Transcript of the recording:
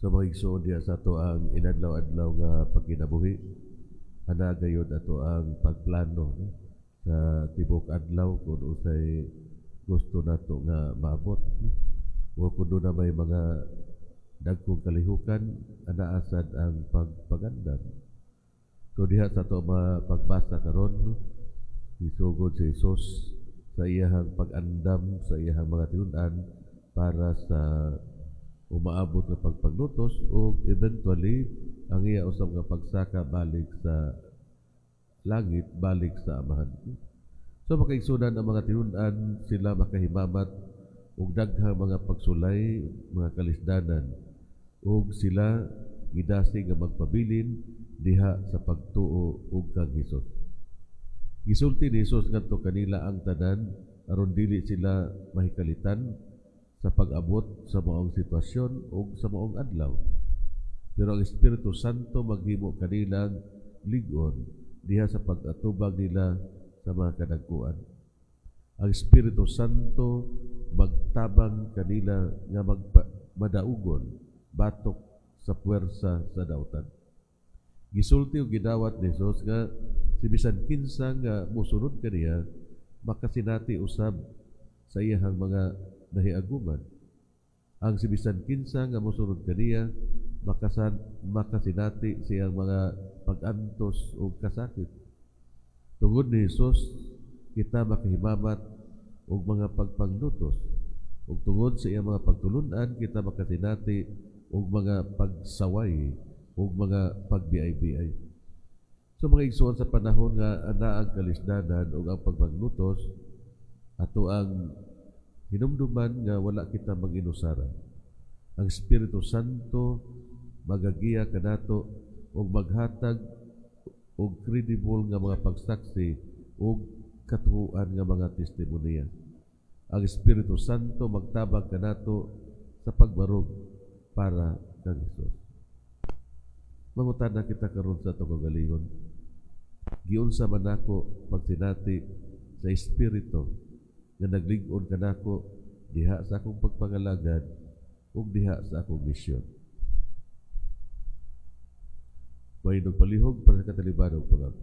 So mga igsoon diha sa ato ang inadlaw-adlaw nga pagkinabuhi, ana gayud ato ang pagplano no? Sa tibok adlaw kung usay gusto nato nga maabot no? O kung doon na may mga dagkong kalihukan, ana asad ang pagpagandam. So diha sa ato pagbasa karon no? Isugod si Jesus sa iyahang pag-andam sa iyahang mga tinun-an para sa umaabot nga pagpaglutos o eventually ang iya usab nga pagsaka balik sa langit, balik sa amahan. So makaigsunan ang mga tinun-an, sila makahimamat og daghang mga pagsulay, mga kalisdanan ug sila gidasi nga magpabilin diha sa pagtuo ug kang Hesus. Gisulti ni Jesus ngadto kanila ang tanan aron dili sila mahikalitan sa pag-abot sa maong sitwasyon o sa maong adlaw. Pero ang Espiritu Santo maghimo kanilang lig-on diha sa pag-atubang nila sa mga kadagkuan. Ang Espiritu Santo magtabang kanila nga madaugon batok sa puwersa sa dautan. Gisulti o gidawat ni Jesus nga si bisan kinsa nga musunod kaniya makasinati usab sa iyahang mga nahiaguman. Ang si bisan kinsa nga mosunod kaniya makasinati siyang mga pag-antos o kasakit. Tungod ni Jesus, kita makahimamat og mga pagpanglutos. Ug tungod sa iyang mga pagtulunan, kita makasinati og mga pagsaway ug mga pagbiay-biay. So mga igsoon sa panahon nga ana ang kalisdanan ug ang pagpanglutos, ato ang hinumduman nga wala kita mag-inusara. Ang Espiritu Santo magagiya kanato ug maghatag og credible nga mga pagsaksi ug katuhuan nga mga testimonya. Ang Espiritu Santo magtabang kanato sa pagbarog para kang Hesus. Mangutana kita karon sa atong kagalingon. Giunsa man nako pagsinati sa Espiritu nga naglig-on kanako diha sa akong pagpangalagad ug diha sa akong misyon. May nagpalihog para sa katalibadong pulab.